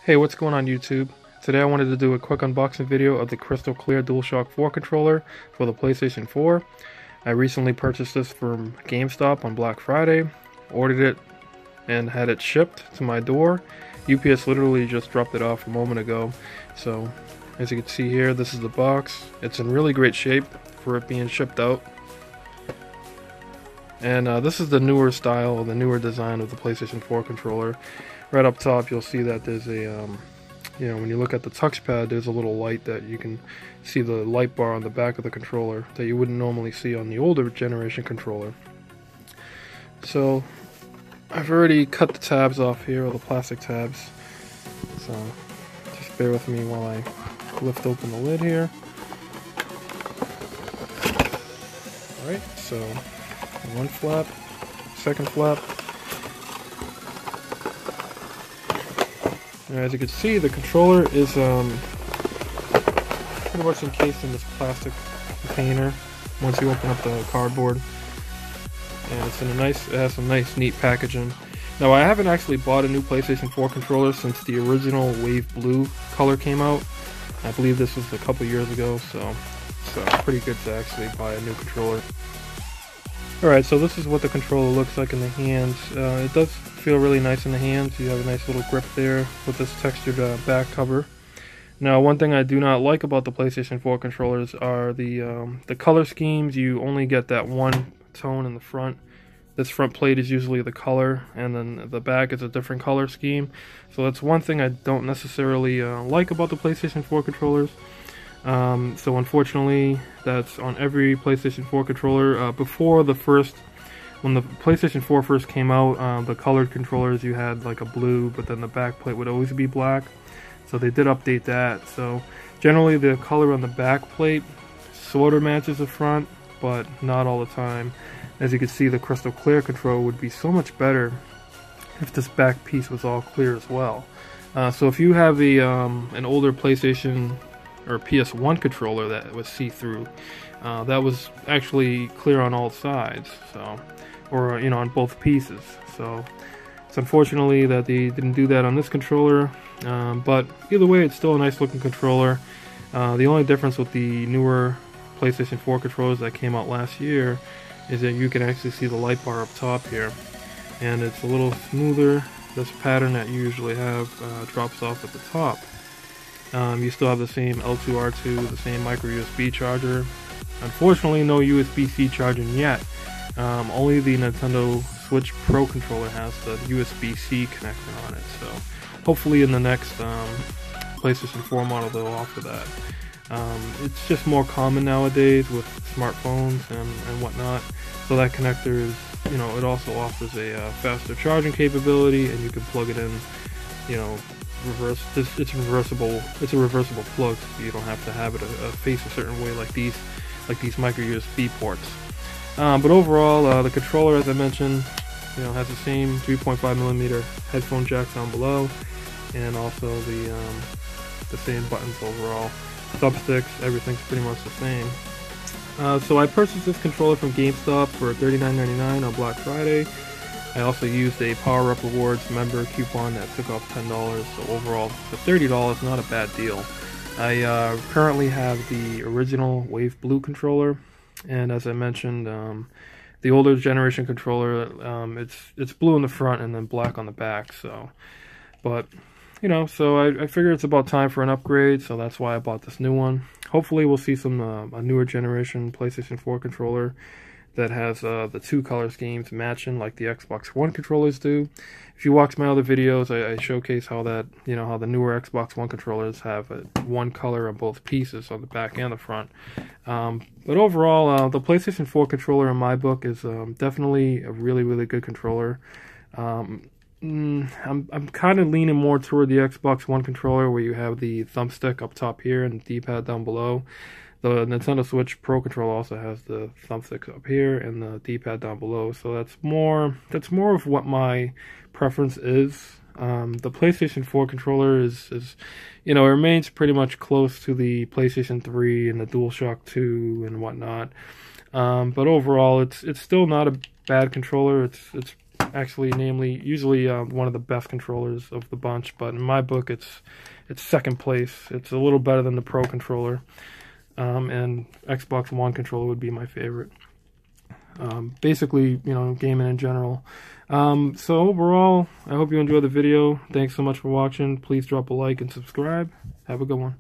Hey, what's going on YouTube? Today I wanted to do a quick unboxing video of the crystal clear DualShock 4 controller for the PlayStation 4. I recently purchased this from GameStop on Black Friday, ordered it and had it shipped to my door. UPS literally just dropped it off a moment ago. So as you can see here, this is the box. It's in really great shape for it being shipped out. And this is the newer style, the newer design of the PlayStation 4 controller. Right up top you'll see that there's a, when you look at the touchpad, there's a little light that you can see, the light bar on the back of the controller that you wouldn't normally see on the older generation controller. So I've already cut the tabs off here, or the plastic tabs. So just bear with me while I lift open the lid here. Alright, so one flap, second flap. And as you can see, the controller is pretty much encased in this plastic container once you open up the cardboard. And it's in it has some nice neat packaging. Now I haven't actually bought a new PlayStation 4 controller since the original Wave Blue color came out. I believe this was a couple years ago, so it's pretty good to actually buy a new controller. Alright, so this is what the controller looks like in the hands. It does feel really nice in the hands. You have a nice little grip there with this textured back cover. Now, one thing I do not like about the PlayStation 4 controllers are the color schemes. You only get that one tone in the front. This front plate is usually the color, and then the back is a different color scheme. So that's one thing I don't necessarily like about the PlayStation 4 controllers. So unfortunately, that's on every PlayStation 4 controller. When the PlayStation 4 first came out, the colored controllers, you had like a blue, but then the back plate would always be black. So they did update that. So generally the color on the back plate sort of matches the front, but not all the time. As you can see, the crystal clear controller would be so much better if this back piece was all clear as well. So if you have an older PlayStation or PS1 controller that was see-through, that was actually clear on all sides, so, or on both pieces. So it's unfortunately that they didn't do that on this controller, but either way, it's still a nice looking controller. The only difference with the newer PlayStation 4 controllers that came out last year is that you can actually see the light bar up top here, and it's a little smoother. This pattern that you usually have drops off at the top. You still have the same L2, R2, the same micro USB charger. Unfortunately, no USB-C charging yet. Only the Nintendo Switch Pro controller has the USB-C connector on it. So hopefully in the next PlayStation 4 model they'll offer that. It's just more common nowadays with smartphones and whatnot. So that connector is, it also offers a faster charging capability, and you can plug it in, it's reversible. It's a reversible plug, so you don't have to have it face a certain way like these micro USB ports. But overall, the controller, as I mentioned, has the same 3.5mm headphone jack down below, and also the same buttons overall. Thumbsticks, everything's pretty much the same. So I purchased this controller from GameStop for $39.99 on Black Friday. I also used a Power Up Rewards member coupon that took off $10, so overall for $30, not a bad deal. I currently have the original Wave Blue controller, and as I mentioned, the older generation controller, it's blue in the front and then black on the back. So, but so I figure it's about time for an upgrade, so that's why I bought this new one. Hopefully we'll see a newer generation PlayStation 4 controller that has the two color schemes matching like the Xbox One controllers do. If you watch my other videos, I showcase how that, how the newer Xbox One controllers have one color on both pieces, on the back and the front. But overall, the PlayStation 4 controller in my book is definitely a really, really good controller. I'm kind of leaning more toward the Xbox One controller, where you have the thumbstick up top here and the D-pad down below. The Nintendo Switch Pro controller also has the thumbstick up here and the D-pad down below, so that's more of what my preference is. The PlayStation 4 controller is it remains pretty much close to the PlayStation 3 and the DualShock 2 and whatnot. But overall, it's still not a bad controller. It's actually, usually one of the best controllers of the bunch, but in my book, it's second place. It's a little better than the Pro controller, and Xbox One controller would be my favorite. Basically, gaming in general. So overall, I hope you enjoyed the video. Thanks so much for watching. Please drop a like and subscribe. Have a good one.